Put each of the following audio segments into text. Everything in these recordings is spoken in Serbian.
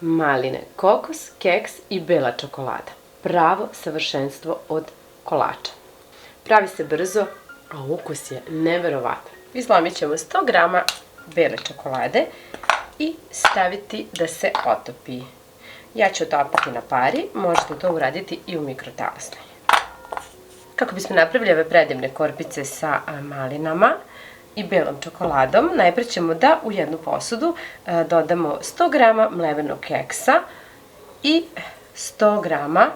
maline, kokos, keks i bela čokolada. Pravo savršenstvo od kolača. Pravi se brzo, a ukus je neverovatan. Izlomit ćemo 100 grama bele čokolade i staviti da se otopi. Ja ću otopiti na pari, možete to uraditi i u mikrotalasnoj. Kako bismo napravili ove predivne korpice sa malinama i belom čokoladom, najpre ćemo da u jednu posudu dodamo 100 grama mlevenog keksa i 100 grama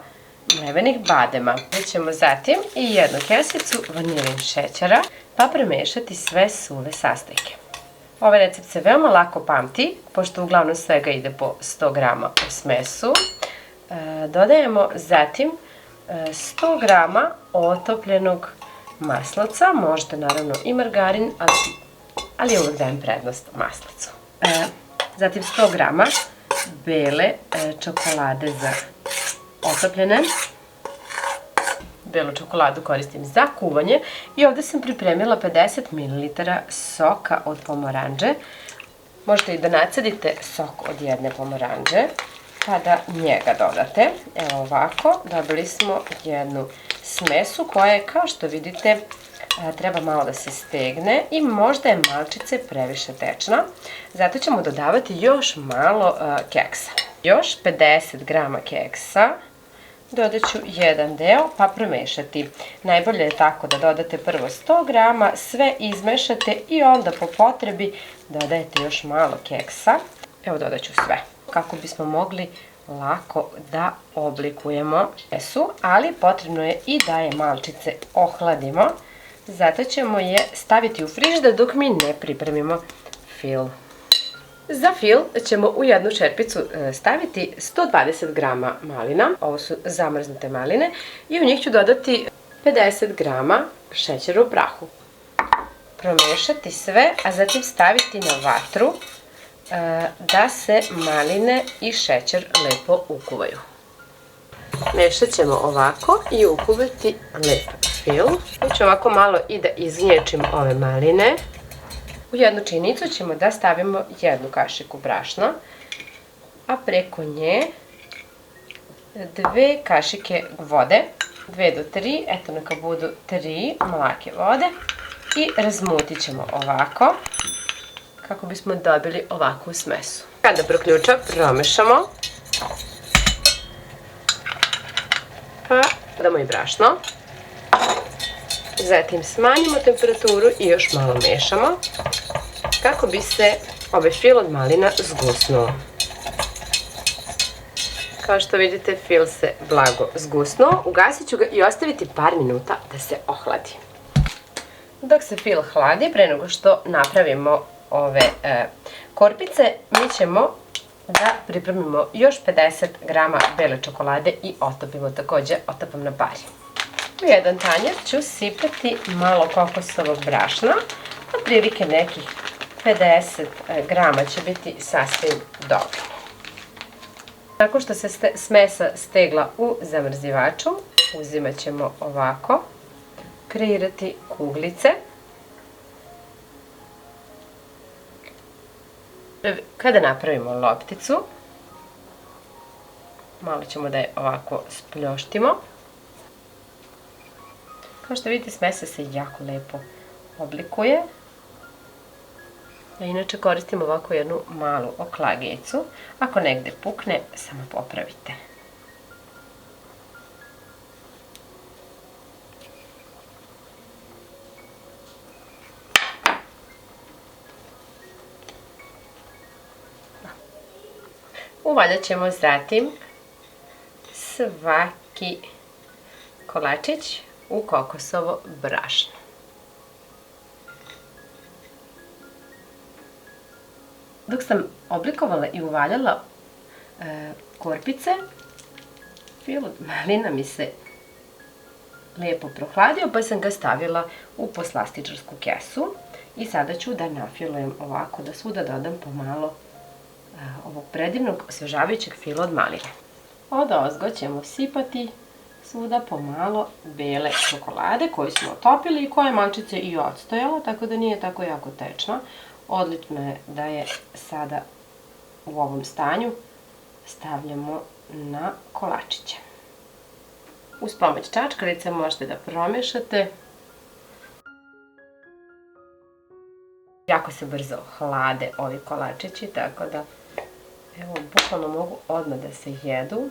mlevenih badema. Ćemo zatim i jednu kesicu vanilin šećera, pa premešati sve suve sastojke. Ovaj recept se veoma lako pamti, pošto uglavnom svega ide po 100 grama u smesu. Dodajemo zatim 100 grama otopljenog maslaca, možete naravno i margarin, ali uvek dajem prednost maslacu. Zatim 100 grama bele čokolade za otopljene. Belu čokoladu koristim za kuvanje i ovde sam pripremila 50 ml soka od pomoranđe. Možete i da nacedite sok od jedne pomoranđe, pa da njega dodate. Evo ovako, dobili smo jednu smesu koja je, kao što vidite, treba malo da se stegne i možda je malčice previše tečna. Zato ćemo dodavati još malo keksa. Još 50 grama keksa. Dodat ću jedan deo pa premešati. Najbolje je tako da dodate prvo 100 grama, sve izmešate i onda po potrebi dodajete još malo keksa. Evo dodat ću sve. Kako bismo mogli lako da oblikujemo kesu, ali potrebno je i da je malčice ohladimo. Zato ćemo je staviti u frižider dok mi ne pripremimo fil. Za fil ćemo u jednu čerpicu staviti 120 grama malina, ovo su zamrznute maline, i u njih ću dodati 50 grama šećera u prahu. Promešati sve, a zatim staviti na vatru da se maline i šećer lepo ukuvaju. Mešat ćemo ovako i ukuvati lep fil. Ja ću ovako malo i da izgnječim ove maline. U jednu činicu ćemo da stavimo jednu kašiku brašna, a preko nje 2 kašike vode, 2 do 3, eto neka budu 3 mlake vode, i razmutit ćemo ovako kako bismo dobili ovakvu smesu. Kada proključa, promešamo, pa dodamo i brašno. Zatim smanjimo temperaturu i još malo mešamo kako bi se ovaj fil od malina zgusnuo. Kao što vidite, fil se blago zgusnuo. Ugasit ću ga i ostaviti par minuta da se ohladi. Dok se fil hladi, pre nego što napravimo ove korpice, mi ćemo da pripremimo još 50 grama bele čokolade i otopimo, takođe otopam na pari. U jedan tanjer ću sipati malo kokosovog brašna, otprilike nekih 50 grama će biti sasvim dovoljno. Nakon što se smesa stegla u zamrzivaču, uzimat ćemo ovako, kreirati kuglice. Kada napravimo lopticu, malo ćemo da je ovako spljoštimo. Kao što vidite, smesa se jako lepo oblikuje. Ja inače koristim ovako jednu malu oklagijicu. Ako negde pukne, samo popravite. Uvaljat ćemo zatim svaki kolačić u kokosovo brašno. Dok sam oblikovala i uvaljala korpice, fil od malina mi se lepo prohladio, pa sam ga stavila u poslastičarsku kesu i sada ću da nafilujem ovako, da svuda dodam pomalo ovog predivnog osvežavajućeg fila od maline. Odozgo ćemo sipati svuda pomalo bele čokolade koju smo otopili i koja je malčice i odstojala, tako da nije tako jako tečna. Odlično je da je sada u ovom stanju stavljamo na kolačiće. Uz pomoć čačkalice možete da promešate. Jako se brzo hlade ovi kolačići, tako da evo, bukvalno mogu odmah da se jedu.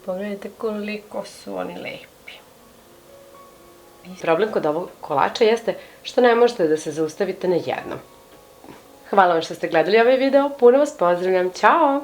Pogledajte koliko su oni lepi. Problem kod ovog kolača jeste što ne možete da se zaustavite na jednom. Hvala vam što ste gledali ovaj video, puno vas pozdravljam, ćao!